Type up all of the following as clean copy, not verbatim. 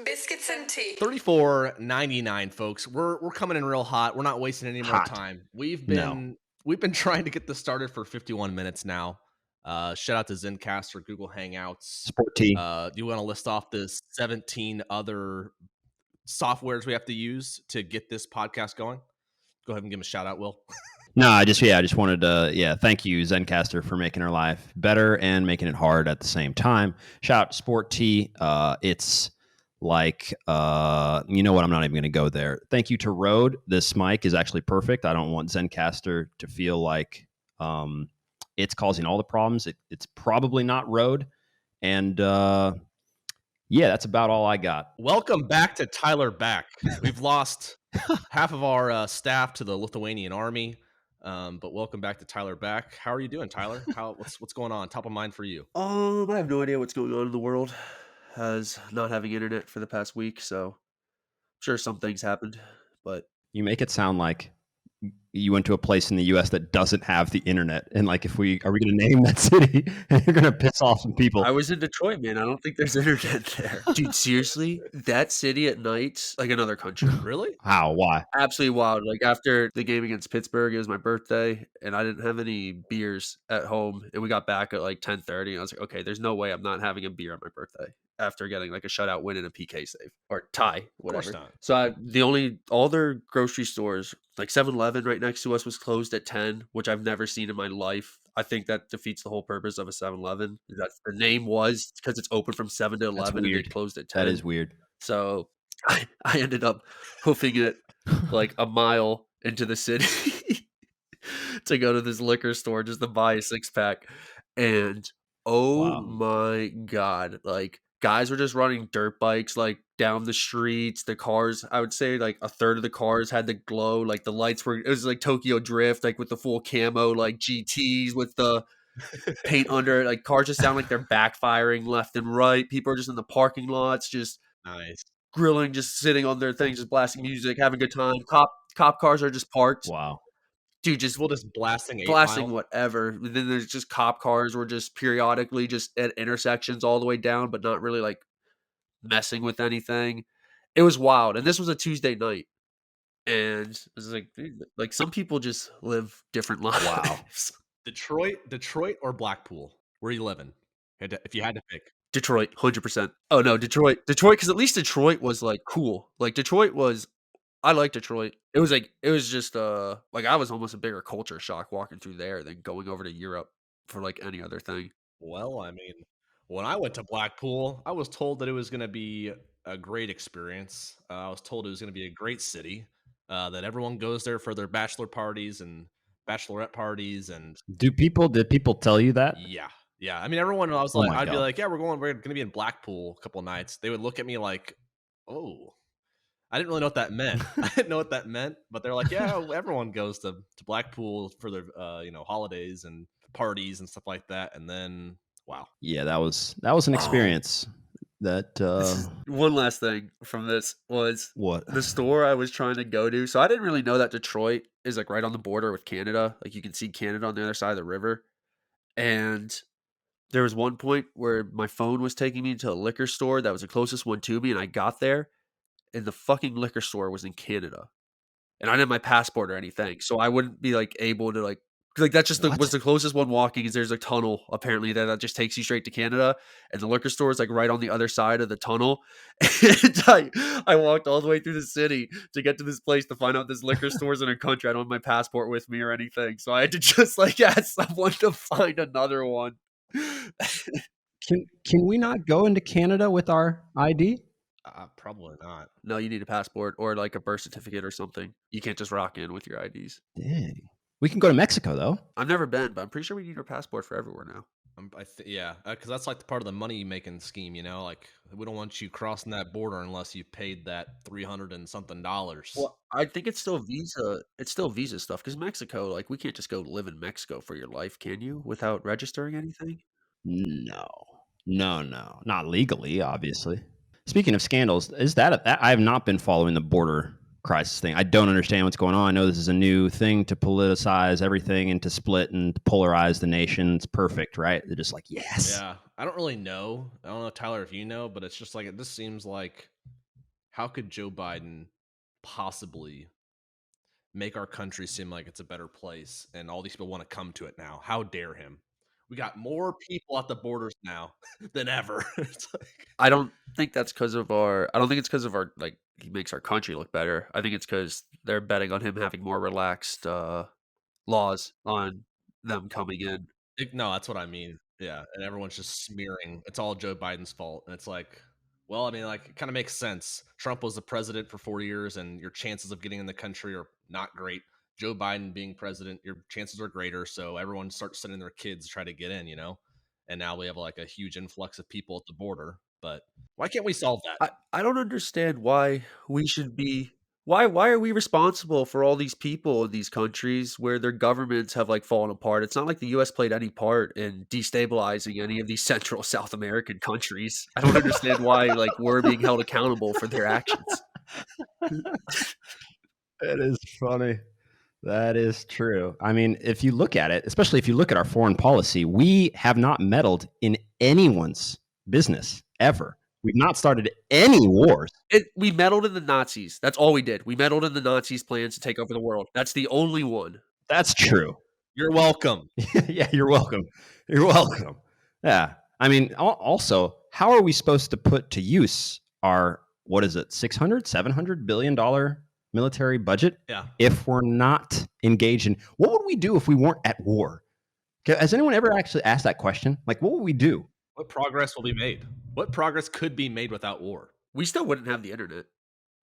Biscuits and tea. $34.99, folks. We're coming in real hot. We're not wasting any more Hot. time. We've No. been trying to get this started for 51 minutes now. Shout out to Zencastr, Google Hangouts. Sport T. Do you want to list off the 17 other softwares we have to use to get this podcast going? Go ahead and give them a shout out, Will. No, I just wanted to, thank you, Zencastr, for making our life better and making it hard at the same time. Shout out to Sport T. It's like, you know what? I'm not even going to go there. Thank you to Rode. This mic is actually perfect. I don't want Zencastr to feel like it's causing all the problems. It's probably not Rode. And that's about all I got. Welcome back to Tyler Back. We've lost half of our staff to the Lithuanian army. But welcome back to Tyler Back. How are you doing, Tyler? What's going on? Top of mind for you? I have no idea what's going on in the world as not having internet for the past week, so I'm sure some things happened, but You make it sound like you went to a place in the U.S. that doesn't have the internet, and like, are we going to name that city? And you're going to piss off some people. I was in Detroit, man. I don't think there's internet there, dude. Seriously, that city at night, like another country. Really? How? Why? Absolutely wild. Like after the game against Pittsburgh, it was my birthday, and I didn't have any beers at home, and we got back at like 10:30. And I was like, okay, there's no way I'm not having a beer on my birthday after getting like a shutout win and a PK save or tie, whatever. Of course not. So all their grocery stores, like 7-Eleven right next to us, was closed at 10, which I've never seen in my life. I think that defeats the whole purpose of a 7-Eleven. That's the name was because it's open from 7 to 11 and they weird. closed at 10. That is weird. So I ended up hoofing it like a mile into the city to go to this liquor store just to buy a 6-pack. And Wow. my God, like guys were just running dirt bikes like down the streets. The cars, I would say like a third of the cars had the glow, like the lights were, it was like Tokyo Drift, like with the full camo, like GTs with the paint under it. Like cars just sound like they're backfiring left and right. People are just in the parking lots, just Nice. grilling, just sitting on their things, just blasting music, having a good time. Cop cars are just parked. Wow. Dude, just Well, just blasting 8 blasting Mile. whatever. Then there's just cop cars were just periodically just at intersections all the way down, but not really like messing with anything. It was wild. And this was a Tuesday night. And it was like, dude, like some people just live different lives. Wow. Detroit or Blackpool? Where are you living? If you had to pick. Detroit, 100%. Oh no, Detroit, because at least Detroit was like cool. Like Detroit was, I like Detroit. It was just like I was almost a bigger culture shock walking through there than going over to Europe for like any other thing. Well, I mean, when I went to Blackpool, I was told that it was going to be a great experience. I was told it was going to be a great city, that everyone goes there for their bachelor parties and bachelorette parties, and Did people tell you that? yeah. I mean, everyone. I was Oh like, my I'd be God. like, yeah, we're going to be in Blackpool a couple nights. They would look at me like, oh. I didn't really know what that meant. I didn't know what that meant, but they're like, yeah, everyone goes to Blackpool for their holidays and parties and stuff like that. And then, wow, Yeah, that was an experience. That One last thing from this was what? the store I was trying to go to. So I didn't really know that Detroit is like right on the border with Canada. Like you can see Canada on the other side of the river. And there was one point where my phone was taking me to a liquor store that was the closest one to me, and I got there, and the fucking liquor store was in Canada, and I didn't have my passport or anything, so I wouldn't be like able to like that's just What? was the closest one walking. Is there's a tunnel apparently that just takes you straight to Canada, and the liquor store is like right on the other side of the tunnel. And I walked all the way through the city to get to this place to find out this liquor store's in a country. I don't have my passport with me or anything, so I had to just like ask someone to find another one. Can we not go into Canada with our ID? probably not. No, you need a passport or like a birth certificate or something. You can't just rock in with your IDs. Dang. We can go to Mexico though. I've never been, but I'm pretty sure we need our passport for everywhere now. Yeah, because that's like the part of the money making scheme. Like we don't want you crossing that border unless you paid that $300 and something. Well, I think it's still visa. It's still visa stuff because Mexico, like, we can't just go live in Mexico for your life, can you? Without registering anything? No, not legally, obviously. Speaking of scandals, is that I have not been following the border crisis thing. I don't understand what's going on. I know this is a new thing to politicize everything and to split and to polarize the nation. It's perfect, right? They're just like, yes. Yeah, I don't really know. I don't know, Tyler, if you know, but it's just like it just seems like how could Joe Biden possibly make our country seem like it's a better place and all these people want to come to it now? How dare him? We got more people at the borders now than ever. It's like, I don't think that's because of our. I don't think it's because of our like he makes our country look better. I think it's because they're betting on him having more relaxed laws on them coming in. no, that's what I mean. Yeah, and everyone's just smearing. It's all Joe Biden's fault, and it's like, well, I mean, like it kind of makes sense. Trump was the president for 4 years, and your chances of getting in the country are not great. Joe Biden being president, your chances are greater. So everyone starts sending their kids to try to get in, And now we have like a huge influx of people at the border. But why can't we solve that? I don't understand why we should be why are we responsible for all these people in these countries where their governments have like fallen apart? It's not like the US played any part in destabilizing any of these Central South American countries. I don't understand why like we're being held accountable for their actions. That is funny. That is true. I mean, if you look at it, especially if you look at our foreign policy, we have not meddled in anyone's business ever. We've not started any wars. We meddled in the Nazis. That's all we did. We meddled in the Nazis' plans to take over the world. That's the only one. That's true. You're welcome. Yeah, you're welcome. You're welcome. Yeah. I mean, also, how are we supposed to put to use our, what is it, 600, $700 billion military budget Yeah. if we're not engaged in, what would we do if we weren't at war? Has anyone ever actually asked that question? Like, what would we do? What progress will be made? What progress could be made without war? We still wouldn't have the internet.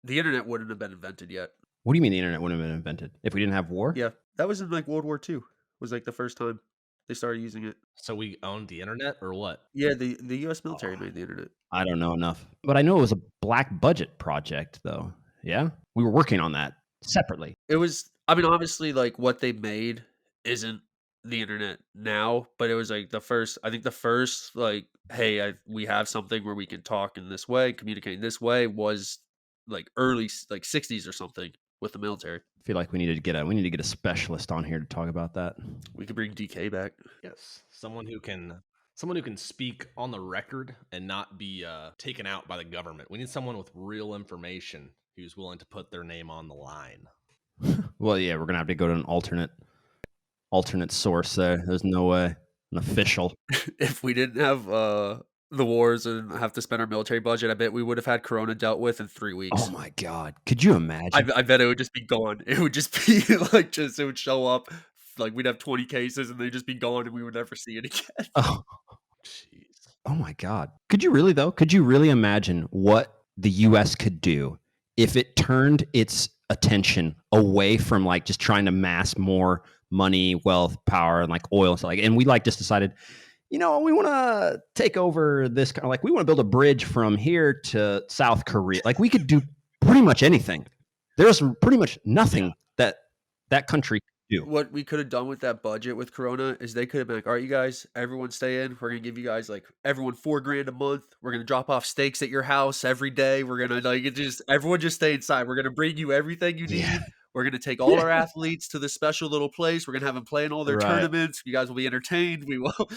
The internet wouldn't have been invented yet. What do you mean the internet wouldn't have been invented if we didn't have war? Yeah, that was in like World War II. Was like the first time they started using it. So we owned the internet or what? Yeah, the U.S. military made the internet. I don't know enough, but I know it was a black budget project, though. Yeah, we were working on that separately. It was. I mean, obviously, like what they made isn't the internet now, but it was like the first. I think the first like, hey, we have something where we can talk in this way, communicate in this way, was like early like 60s or something with the military. I feel like we need to get a specialist on here to talk about that. We could bring DK back. Yes, someone who can speak on the record and not be taken out by the government. We need someone with real information who's willing to put their name on the line. Well, yeah, we're gonna have to go to an alternate source there. There's no way an official. If we didn't have the wars and have to spend our military budget, I bet we would have had Corona dealt with in 3 weeks. Oh my God, could you imagine? I bet it would just be gone. It would just be like it would show up like we'd have 20 cases and they'd just be gone and we would never see it again. Oh, Jeez. oh my God, could you really though? Could you really imagine what the U.S. could do if it turned its attention away from like just trying to mass more money, wealth, power, and like oil and stuff like, and we like just decided, we want to take over this kind of like we want to build a bridge from here to South Korea. Like we could do pretty much anything. There's pretty much nothing that country could do. What we could have done with that budget with Corona is they could have been like, all right, you guys, everyone stay in. We're gonna give you guys like everyone $4,000 a month. We're gonna drop off steaks at your house every day. We're gonna like everyone just stay inside. We're gonna bring you everything you need. Yeah. We're gonna take all our athletes to this special little place. We're gonna have them play in all their Right. tournaments. You guys will be entertained. We will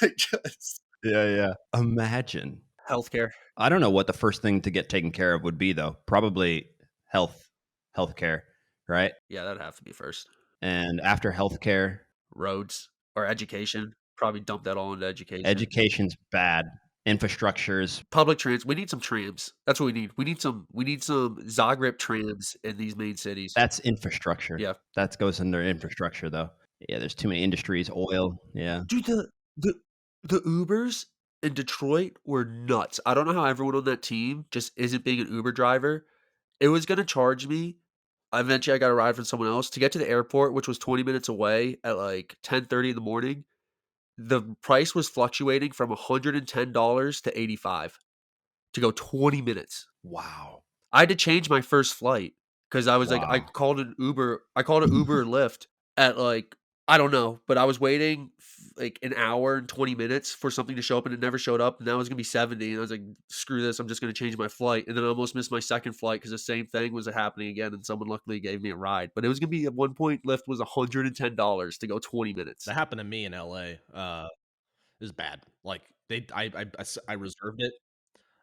like just Yeah. Imagine. healthcare. I don't know what the first thing to get taken care of would be though. Probably healthcare, right? Yeah, that'd have to be first. And after healthcare, Roads or education. Probably dump that all into education. education's bad. Infrastructure's Public trans. We need some trams. That's what we need. We need some Zagreb trams in these main cities. that's infrastructure. Yeah. That goes under infrastructure though. Yeah, there's too many industries, oil. Yeah. Dude, the Ubers in Detroit were nuts. I don't know how everyone on that team just isn't being an Uber driver. It was gonna charge me. Eventually, I got a ride from someone else to get to the airport, which was 20 minutes away at like 10:30 in the morning. The price was fluctuating from $110 to $85 to go 20 minutes. Wow. I had to change my first flight because I was like, I Wow. called an Uber. I called an Uber or Lyft at like, I don't know, but I was waiting like an hour and 20 minutes for something to show up and it never showed up. And now it's going to be 70. And I was like, screw this. I'm just going to change my flight. And then I almost missed my second flight because the same thing was happening again. And someone luckily gave me a ride. But it was going to be at one point, Lyft was $110 to go 20 minutes. That happened to me in LA. It was bad. Like I reserved it.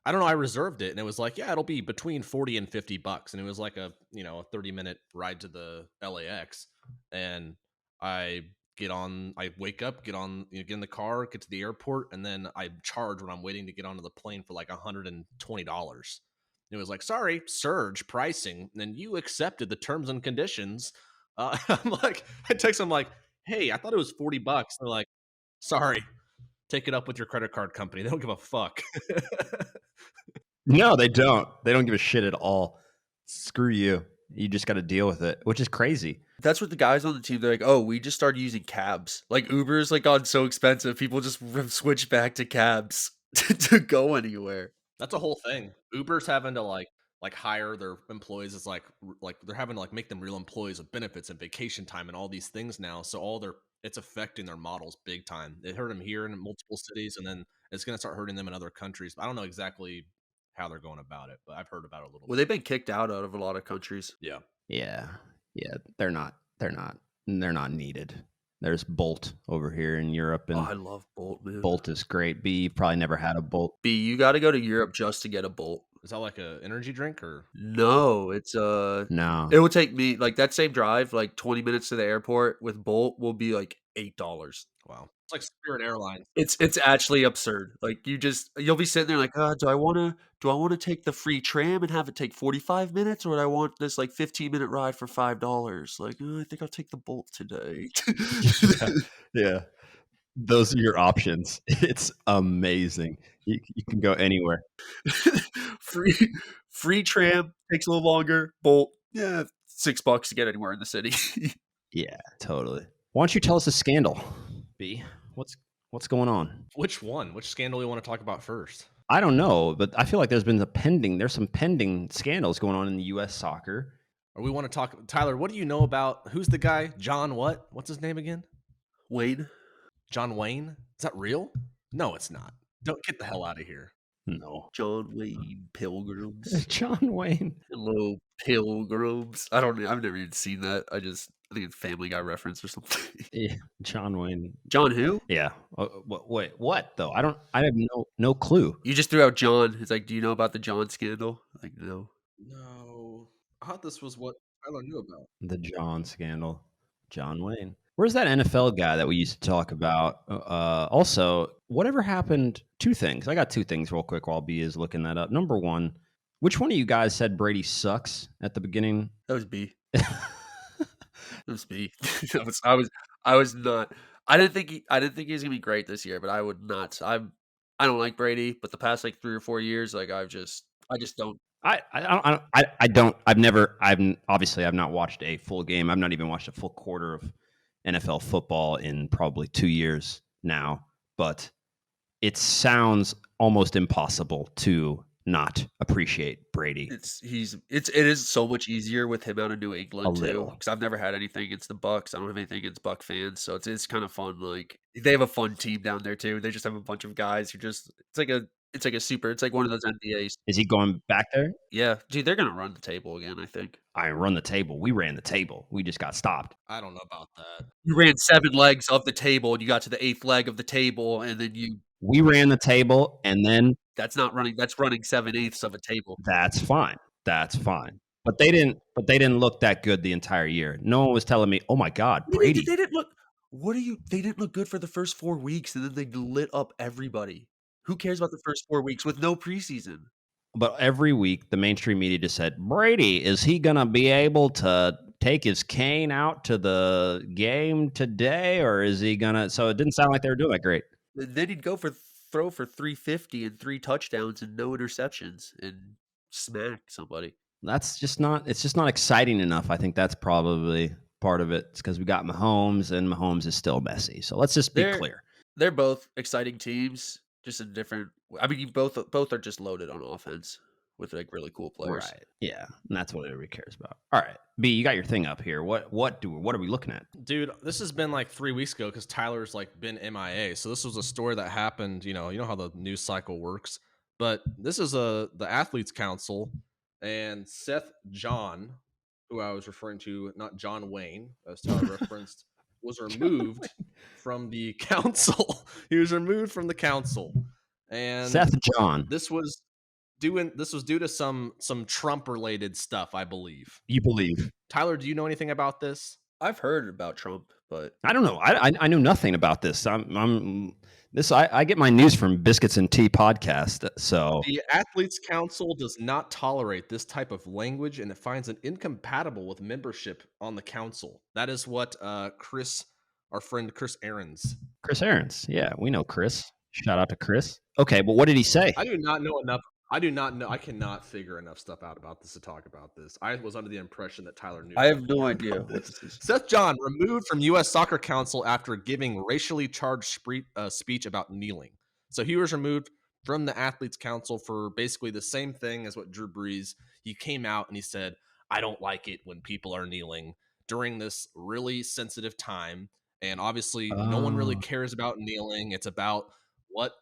I don't know. I reserved it, and it was like, yeah, it'll be between 40 and $50, and it was like a 30-minute ride to the LAX, and I I wake up, get in the car, get to the airport, and then I charge when I'm waiting to get onto the plane for like $120. It was like, sorry, surge pricing, and you accepted the terms and conditions. I'm like, I text them like, hey, I thought it was $40. They're like, sorry, take it up with your credit card company. They don't give a fuck. No, they don't. They don't give a shit at all. Screw you. You just got to deal with it, which is crazy. That's what the guys on the team, they're like, oh, we just started using cabs. Like Uber's like gotten so expensive, people just switch back to cabs to go anywhere. That's a whole thing. Uber's having to like hire their employees as like they're having to like make them real employees with benefits and vacation time and all these things now. So it's affecting their models big time. It hurt them here in multiple cities, and then it's going to start hurting them in other countries. I don't know exactly how they're going about it, but I've heard about it a little Well, bit. they've been kicked out of a lot of countries. Yeah. Yeah. They're not needed. There's Bolt over here in Europe, and I love Bolt, man. Bolt is great. B, you've probably never had a Bolt. B, you got to go to Europe just to get a Bolt. Is that like a energy drink or? No, it's No. it would take me like that same drive, like 20 minutes to the airport with Bolt will be like $8. Wow. It's like Spirit Airlines. It's actually absurd. Like you'll be sitting there like, do I want to take the free tram and have it take 45 minutes, or do I want this like 15-minute ride for $5? Like, I think I'll take the Bolt today. Yeah. Those are your options. It's amazing. You can go anywhere. free tram takes a little longer. Bolt, yeah, $6 to get anywhere in the city. Yeah, totally. Why don't you tell us a scandal, B? What's going on? Which one? Which scandal you want to talk about first? I don't know, but I feel like there's some pending scandals going on in the U.S. soccer. Or we want to talk, Tyler, what do you know about, who's the guy? John what? What's his name again? Wayne? John Wayne? Is that real? No, it's not. Don't get the hell out of here. No. John Wayne Pilgrims. John Wayne. Hello, Pilgrims. I've never even seen that. I think it's Family Guy reference or something. Yeah, John Wayne. John who? Yeah. Wait, what though? I have no clue. You just threw out John. It's like, do you know about the John scandal? Like, no. No. I thought this was what Tyler knew about. The John scandal. John Wayne. Where's that NFL guy that we used to talk about? Also, whatever happened? Two things. I got two things real quick while B is looking that up. Number one, which one of you guys said Brady sucks at the beginning? That was B. It was B. I was not. I didn't think he was gonna be great this year, but I would not. I don't like Brady, but the past like 3 or 4 years, like I just don't. I've not watched a full game. I've not even watched a full quarter of NFL football in probably 2 years now, but it sounds almost impossible to not appreciate Brady. It is so much easier with him out of New England too, little. because I've never had anything against the Bucks. I don't have anything against Buck fans, so it's kind of fun. Like they have a fun team down there too. They just have a bunch of guys who just it's like one of those NBAs. Is he going back there? Yeah, dude, they're gonna run the table again. I think. I run the table. We ran the table. We just got stopped. I don't know about that. You ran 7 legs of the table, and you got to the 8th leg of the table, and then we ran the table, and then that's not running. That's running 7/8 of a table. That's fine. But they didn't look that good the entire year. No one was telling me, "Oh my God, Brady." They didn't look. They didn't look good for the first 4 weeks, and then they lit up everybody. Who cares about the first 4 weeks with no preseason? But every week, the mainstream media just said, "Brady, is he gonna be able to take his cane out to the game today, or is he gonna?" So it didn't sound like they were doing that great. Then he'd throw for 350 and 3 touchdowns and no interceptions and smack somebody. It's just not exciting enough. I think that's probably part of it. It's because we got Mahomes, and Mahomes is still messy. So let's just be clear. They're both exciting teams, just in different. I mean, both are just loaded on offense with like really cool players. Right. Yeah, and that's what everybody cares about. All right, B, you got your thing up here. What are we looking at? Dude, this has been like 3 weeks ago because Tyler's like been MIA. So this was a story that happened. You know how the news cycle works. But this is the Athletes Council, and Seth John, who I was referring to, not John Wayne, as Tyler referenced, was removed from the council. He was removed from the council. And Seth John. This was due to some Trump related stuff, I believe. You believe? Tyler, do you know anything about this? I've heard about Trump, but I don't know. I knew nothing about this. I get my news from Biscuits and Tea podcast. So The Athletes Council does not tolerate this type of language, and it finds it incompatible with membership on the council. That is what our friend Chris Ahrens. Chris Ahrens, yeah, we know Chris. Shout out to Chris. Okay, but what did he say? I do not know enough. I do not know. I cannot figure enough stuff out about this to talk about this. I was under the impression that Tyler knew. I have no more idea about what this. this is. Seth John removed from U.S. Soccer Council after giving racially charged speech about kneeling. So he was removed from the Athletes Council for basically the same thing as what Drew Brees. He came out and he said, "I don't like it when people are kneeling during this really sensitive time." And obviously, no one really cares about kneeling. It's about what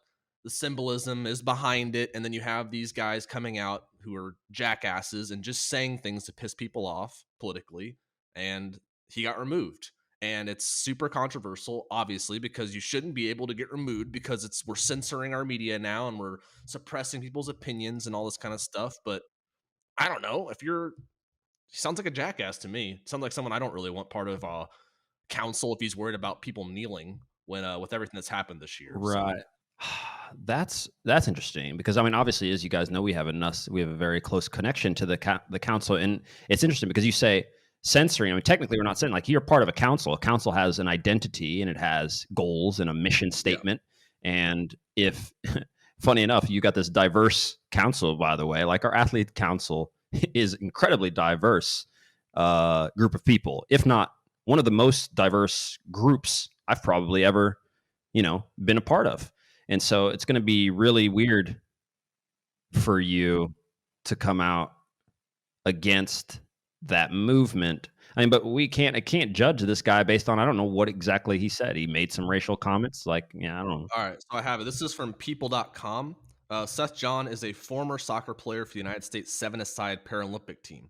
the symbolism is behind it, and then you have these guys coming out who are jackasses and just saying things to piss people off politically, and he got removed. And it's super controversial, obviously, because you shouldn't be able to get removed because we're censoring our media now and we're suppressing people's opinions and all this kind of stuff. But I don't know, he sounds like a jackass to me. Sounds like someone I don't really want part of council if he's worried about people kneeling when with everything that's happened this year. Right. So. That's interesting because I mean, obviously, as you guys know, we have a very close connection to the council, and it's interesting because you say censoring. I mean, technically, we're not saying like you're part of a council. A council has an identity and it has goals and a mission statement. Yeah. And if, funny enough, you got this diverse council, by the way, like our athlete council is incredibly diverse group of people, if not one of the most diverse groups I've probably ever, been a part of. And so it's going to be really weird for you to come out against that movement. I mean, but I can't judge this guy based on, I don't know what exactly he said. He made some racial comments. Like, yeah, I don't know. All right. So I have it. This is from people.com. Seth John is a former soccer player for the United States 7-a-side Paralympic team.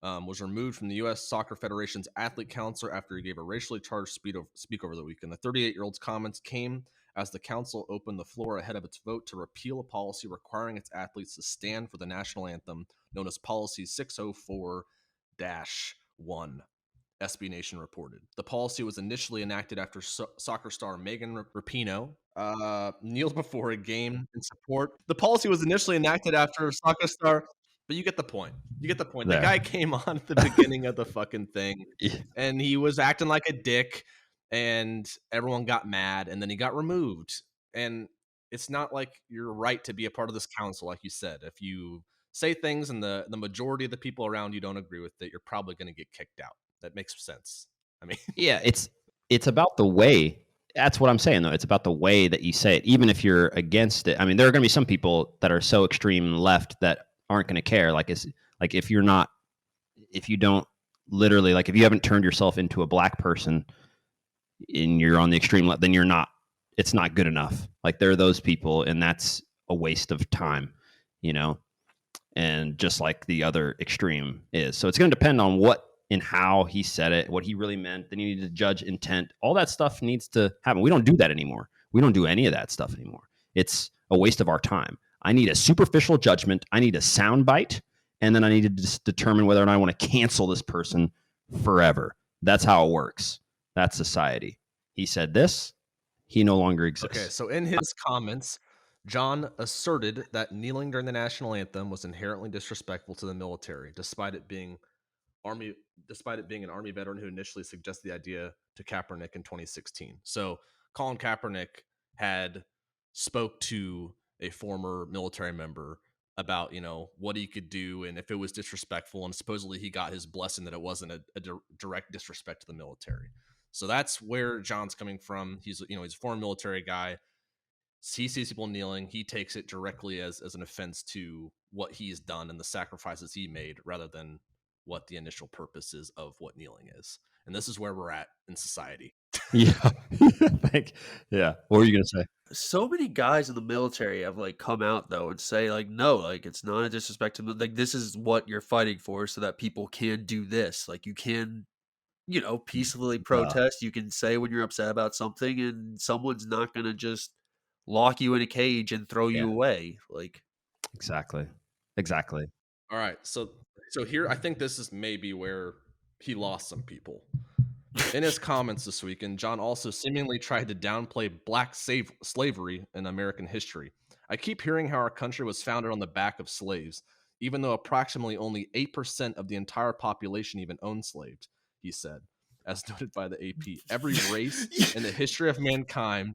Was removed from the U.S. Soccer Federation's Athlete Council after he gave a racially charged speak over the weekend. The 38-year-old's comments came as the council opened the floor ahead of its vote to repeal a policy requiring its athletes to stand for the national anthem, known as Policy 604-1, SB Nation reported. The policy was initially enacted after soccer star Megan Rapinoe kneeled before a game in support. The policy was initially enacted after soccer star... But you get the point. There. The guy came on at the beginning of the fucking thing, and he was acting like a dick, and everyone got mad, and then he got removed. And it's not like you're right to be a part of this council, like you said. If you say things and the majority of the people around you don't agree with it, you're probably going to get kicked out. That makes sense. I mean, yeah, it's about the way. That's what I'm saying, though. It's about the way that you say it, even if you're against it. I mean, there are going to be some people that are so extreme left that aren't going to care. Like if you don't literally, like if you haven't turned yourself into a black person and you're on the extreme left, then it's not good enough. Like there are those people, and that's a waste of time, and just like the other extreme is. So it's going to depend on what and how he said it, what he really meant. Then you need to judge intent. All that stuff needs to happen. We don't do that anymore. We don't do any of that stuff anymore. It's a waste of our time. I need a superficial judgment. I need a soundbite, and then I need to determine whether or not I want to cancel this person forever. That's how it works. That's society. He said this. He no longer exists. Okay, so in his comments, John asserted that kneeling during the national anthem was inherently disrespectful to the military, despite it being an Army veteran who initially suggested the idea to Kaepernick in 2016. So Colin Kaepernick had spoke to a former military member about, what he could do and if it was disrespectful, and supposedly he got his blessing that it wasn't a direct disrespect to the military. So that's where John's coming from. He's a former military guy. He sees people kneeling. He takes it directly as an offense to what he's done and the sacrifices he made, rather than what the initial purpose is of what kneeling is. And this is where we're at in society. Yeah. Yeah. What were you going to say? So many guys in the military have come out though and say no, it's not a disrespect to them. This is what you're fighting for, so that people can do this. You can, peacefully protest. You can say when you're upset about something, and someone's not going to just lock you in a cage and throw you away. Exactly. All right, so here I think this is maybe where he lost some people. In his comments this weekend, John also seemingly tried to downplay black slavery in American history. I keep hearing how our country was founded on the back of slaves, even though approximately only 8% of the entire population even owned slaves, he said, as noted by the AP. Every race in the history of mankind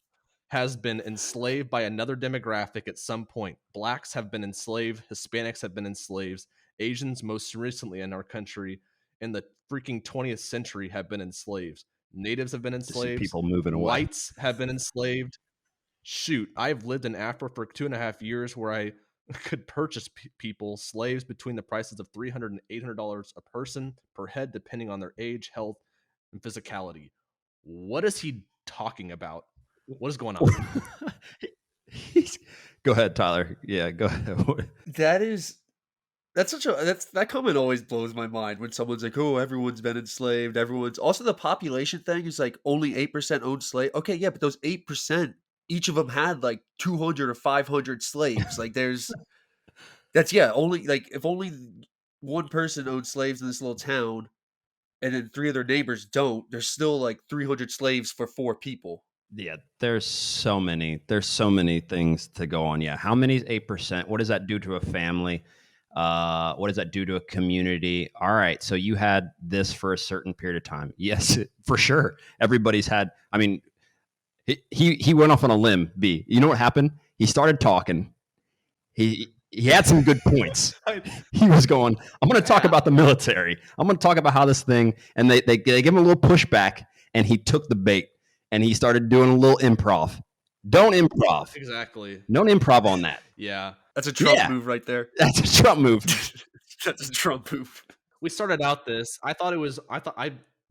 has been enslaved by another demographic at some point. Blacks have been enslaved, Hispanics have been enslaved, Asians most recently in our country in the freaking 20th century have been enslaved. Natives have been To see enslaved. people moving away. Whites have been enslaved. Shoot, I've lived in Africa for 2.5 years where I could purchase people, slaves, between the prices of $300 and $800 a person per head, depending on their age, health, and physicality. What is he talking about? What is going on? Go ahead, Tyler. Yeah, go ahead. That comment always blows my mind when someone's like, "Oh, everyone's been enslaved. Everyone's also the population thing is like only 8% owned slave." Okay, yeah, but those 8%, each of them had like 200 or 500 slaves. Like only like if only one person owned slaves in this little town, and then three of their neighbors don't, there's still like 300 slaves for 4 people. Yeah, there's so many things to go on. Yeah, how many is 8%? What does that do to a family? What does that do to a community? All right, so you had this for a certain period of time. Yes, for sure. Everybody's had. I mean, he went off on a limb. B. You know what happened? He started talking. He had some good points. He was going, I'm going to talk about the military. I'm going to talk about how this thing, and they gave him a little pushback, and he took the bait, and he started doing a little improv. Don't improv. Exactly. Don't improv on that. Yeah. That's a Trump move right there. That's a Trump move. That's a Trump move. We started out this. I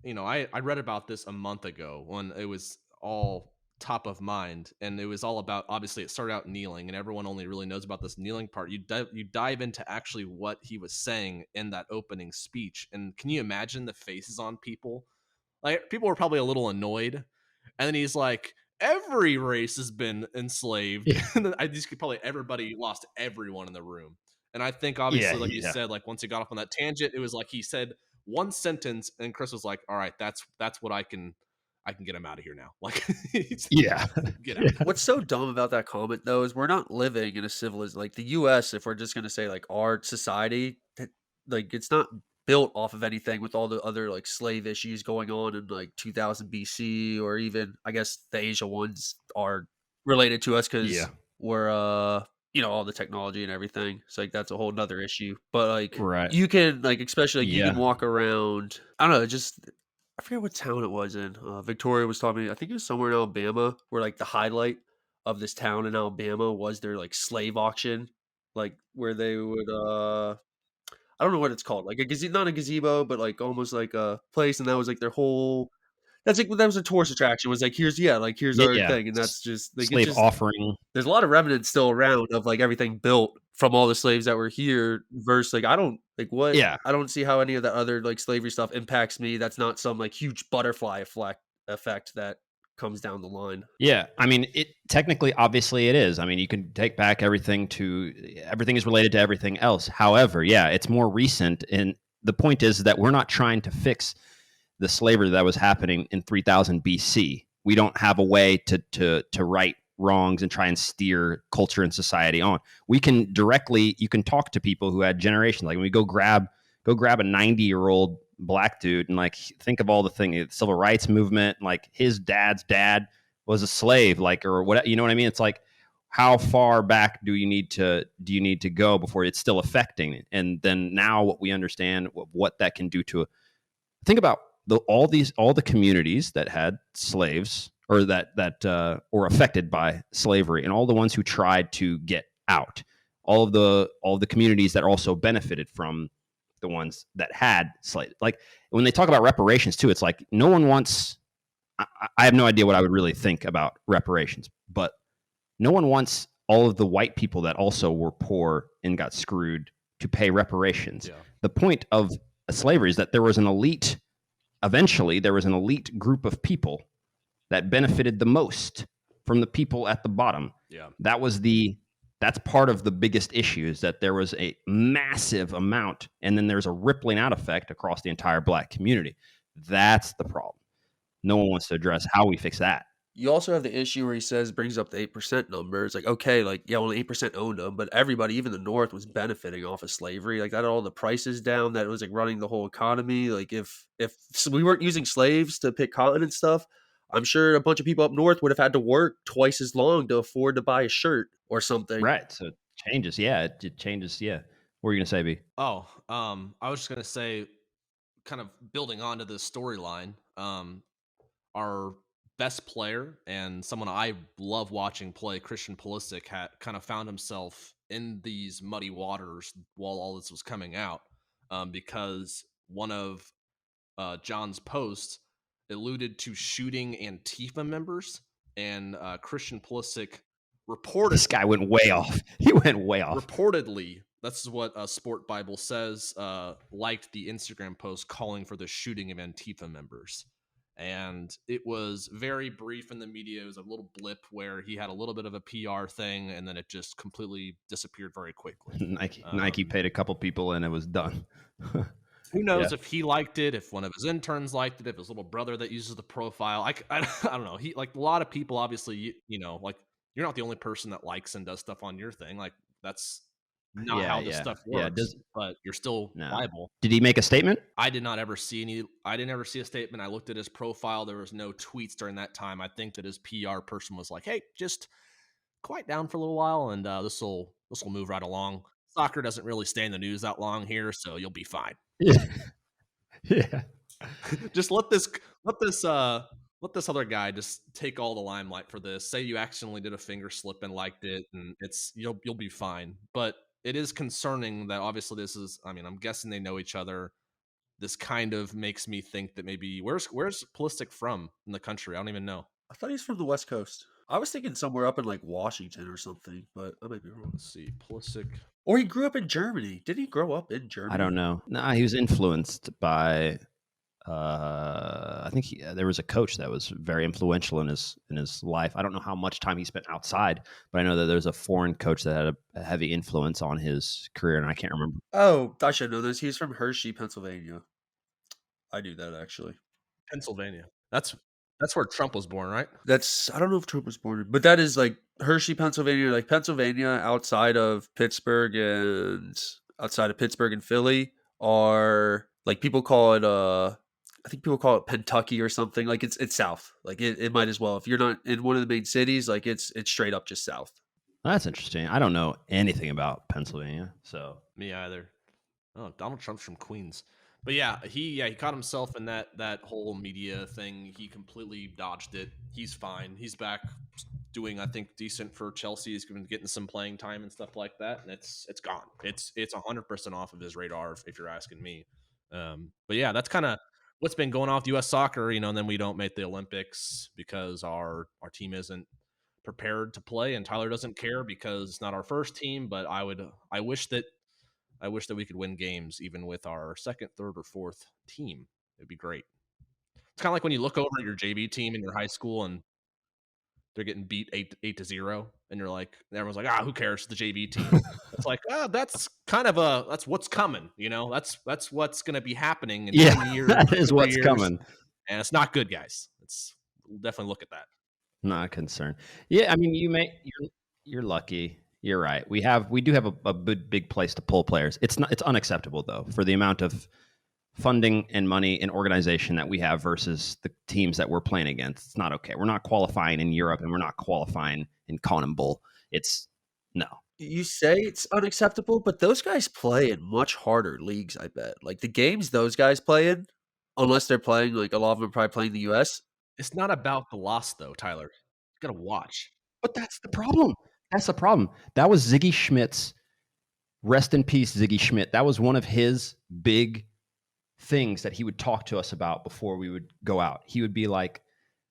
read about this a month ago when it was all top of mind, and it was all about, obviously it started out kneeling, and everyone only really knows about this kneeling part. You dive into actually what he was saying in that opening speech, and can you imagine the faces on people? Like, people were probably a little annoyed, and then he's like, every race has been enslaved. And then everybody lost everyone in the room. And I think, obviously, like you said, like once he got off on that tangent, it was like he said one sentence, and Chris was like, all right, that's what I can get him out of here now. Like, get out. What's so dumb about that comment though is we're not living in a civilization like the U.S. If we're just gonna say like our society, like it's not built off of anything with all the other like slave issues going on in like 2000 BC, or even I guess the Asia ones are related to us because we're all the technology and everything. So like that's a whole nother issue. But like you can like especially like you can walk around. I don't know, just I forget what town it was in. Victoria was talking to me, I think it was somewhere in Alabama, where like the highlight of this town in Alabama was their like slave auction, like where they would I don't know what it's called, like not a gazebo, but like almost like a place, and that was like their whole. That was a tourist attraction. Was like here's our thing, and that's just like slave offering. There's a lot of remnants still around of like everything built from all the slaves that were here. Versus like I don't like what. Yeah. I don't see how any of that other like slavery stuff impacts me. That's not some like huge butterfly effect that comes down the line. Yeah, I mean, it technically, obviously, it is. I mean, you can take back everything is related to everything else. However, yeah, it's more recent, and the point is that we're not trying to fix the slavery that was happening in 3000 BC. We don't have a way to right wrongs and try and steer culture and society on. You can talk to people who had generations. Like when we go grab a 90-year-old black dude and like think of all the things, civil rights movement, like his dad's dad was a slave, like, or what, you know what I mean? It's like, how far back do you need to go before it's still affecting it? And then now what we understand what that can do to think about all the communities that had slaves or that were affected by slavery, and all the ones who tried to get out, all of the communities that also benefited from the ones that had slaves. Like when they talk about reparations too, it's like no one wants. I have no idea what I would really think about reparations, but no one wants all of the white people that also were poor and got screwed to pay reparations. Yeah. The point of slavery is that eventually there was an elite group of people that benefited the most from the people at the bottom. Yeah. That was the That's part of the biggest issue, is that there was a massive amount, and then there's a rippling out effect across the entire black community. That's the problem. No one wants to address how we fix that. You also have the issue where he says brings up the 8% number. It's like, okay, like, yeah, only 8% owned them, but everybody, even the North, was benefiting off of slavery. Like, that had all the prices down, that was like running the whole economy. Like, if we weren't using slaves to pick cotton and stuff, I'm sure a bunch of people up north would have had to work twice as long to afford to buy a shirt or something. Right. So it changes. Yeah. It changes. Yeah. What are you going to say, B? Oh, I was just gonna say, kind of building onto this storyline, our best player and someone I love watching play, Christian Pulisic, had kind of found himself in these muddy waters while all this was coming out, because one of John's posts alluded to shooting Antifa members, and Christian Pulisic reported This guy went way off. He went way off. reportedly, that's what Sport Bible says, liked the Instagram post calling for the shooting of Antifa members. And it was very brief in the media. It was a little blip where he had a little bit of a PR thing, and then it just completely disappeared very quickly. Nike paid a couple people and it was done. Who knows if he liked it, if one of his interns liked it, if his little brother that uses the profile. I don't know. He, like a lot of people, obviously, you know, like, you're not the only person that likes and does stuff on your thing. Like, that's not how this stuff works. But you're still liable. Did he make a statement? I did not ever see any. I didn't ever see a statement. I looked at his profile. There was no tweets during that time. I think that his PR person was like, "Hey, just quiet down for a little while, and this will move right along. Soccer doesn't really stay in the news that long here, so you'll be fine." Yeah. Yeah. Just let this other guy just take all the limelight for this. Say you accidentally did a finger slip and liked it, and you'll be fine. But it is concerning that obviously this is. I mean, I'm guessing they know each other. This kind of makes me think that maybe where's Pulisic from in the country? I don't even know. I thought he's from the West Coast. I was thinking somewhere up in like Washington or something, but I might be wrong. Let's see, Pulisic. Or he grew up in Germany. Did he grow up in Germany? I don't know. No, he was influenced by. I think there was a coach that was very influential in his life. I don't know how much time he spent outside, but I know that there's a foreign coach that had a heavy influence on his career, and I can't remember. Oh, I should know this. He's from Hershey, Pennsylvania. I knew that actually. Pennsylvania. That's where Trump was born, right? I don't know if Trump was born, but that is like Hershey, Pennsylvania. Like Pennsylvania, outside of Pittsburgh and Philly, are like people call it. I think people call it Kentucky or something. Like it's south. Like it might as well. If you're not in one of the main cities, like it's straight up just south. That's interesting. I don't know anything about Pennsylvania, so me either. Oh, Donald Trump's from Queens. But yeah, he caught himself in that whole media thing. He completely dodged it. He's fine. He's back doing, I think, decent for Chelsea. He's been getting some playing time and stuff like that, and it's gone. It's 100% off of his radar, if you're asking me. But yeah, that's kind of what's been going on with U.S. soccer, you know. And then we don't make the Olympics because our team isn't prepared to play, and Tyler doesn't care because it's not our first team. But I wish that we could win games even with our second, third, or fourth team. It'd be great. It's kind of like when you look over at your JV team in your high school and they're getting beat 8-0, and you're like, everyone's like, who cares? The JV team. It's like, that's kind of that's what's coming. You know, that's what's going to be happening in 10 years. That is what's coming, and it's not good, guys. We'll definitely look at that. Not concerned. Yeah, I mean, you're lucky. You're right. We do have a big place to pull players. It's unacceptable though for the amount of funding and money and organization that we have versus the teams that we're playing against. It's not okay. We're not qualifying in Europe and we're not qualifying in CONMEBOL. No. You say it's unacceptable, but those guys play in much harder leagues, I bet. Like the games those guys play in, unless they're playing, like a lot of them are probably playing the US. It's not about the loss though, Tyler. You got to watch. But that's the problem. That was Ziggy Schmidt's, rest in peace, Ziggy Schmidt. That was one of his big things that he would talk to us about before we would go out. He would be like,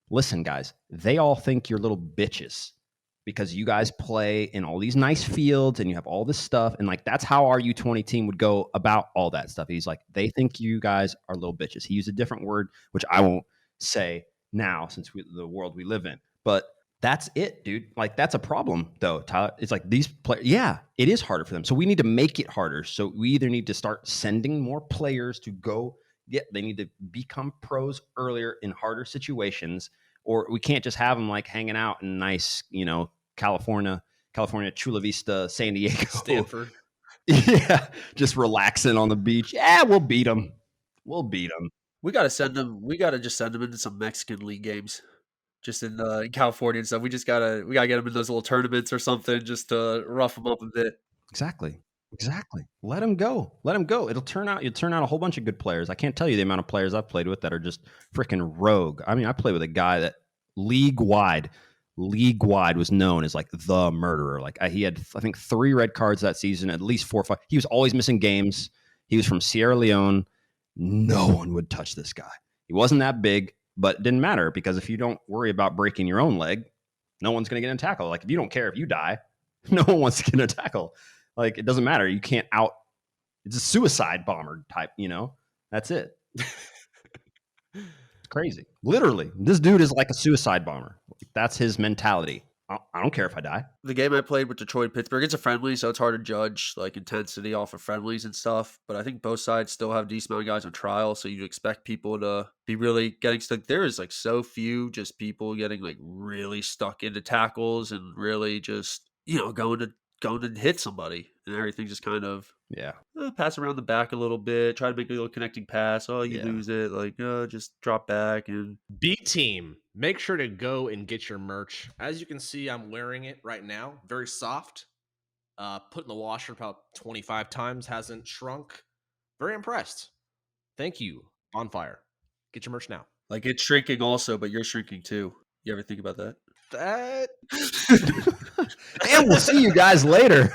listen, guys, they all think you're little bitches because you guys play in all these nice fields and you have all this stuff. And like, that's how our U20 team would go about all that stuff. He's like, they think you guys are little bitches. He used a different word, which I won't say now since the world we live in. But That's it, dude. Like that's a problem, though, Tyler. It's like these players. Yeah, it is harder for them. So we need to make it harder. So we either need to start sending more players to go. Yeah, they need to become pros earlier in harder situations, or we can't just have them like hanging out in nice, California, Chula Vista, San Diego, Stanford. Yeah, just relaxing on the beach. Yeah, we'll beat them. We'll beat them. We gotta send them. We gotta just send them into some Mexican league games, just in California and stuff. We gotta get them in those little tournaments or something, just to rough them up a bit. Exactly. Let them go. You'll turn out a whole bunch of good players. I can't tell you the amount of players I've played with that are just freaking rogue. I mean, I played with a guy that league wide was known as like the murderer. Like he had, I think, 3 red cards that season, at least 4 or 5. He was always missing games. He was from Sierra Leone. No one would touch this guy. He wasn't that big, but it didn't matter because if you don't worry about breaking your own leg, no one's going to get in a tackle. Like if you don't care if you die, no one wants to get in a tackle. Like it doesn't matter. You can't out. It's a suicide bomber type. That's it. It's crazy. Literally, this dude is like a suicide bomber. That's his mentality. I don't care if I die. The game I played with Detroit Pittsburgh, it's a friendly, so it's hard to judge like intensity off of friendlies and stuff. But I think both sides still have decent amount of guys on trial, so you'd expect people to be really getting stuck. There is like so few just people getting like really stuck into tackles and really just going to hit somebody, and everything just kind of Yeah. pass around the back a little bit, try to make a little connecting pass. Oh, you Yeah. lose it, like just drop back and B team, make sure to go and get your merch. As you can see, I'm wearing it right now. Very soft. Put in the washer about 25 times, hasn't shrunk. Very impressed. Thank you, Bonfire. Get your merch now. like it's shrinking also, but you're shrinking too. You ever think about that? That And we'll see you guys later.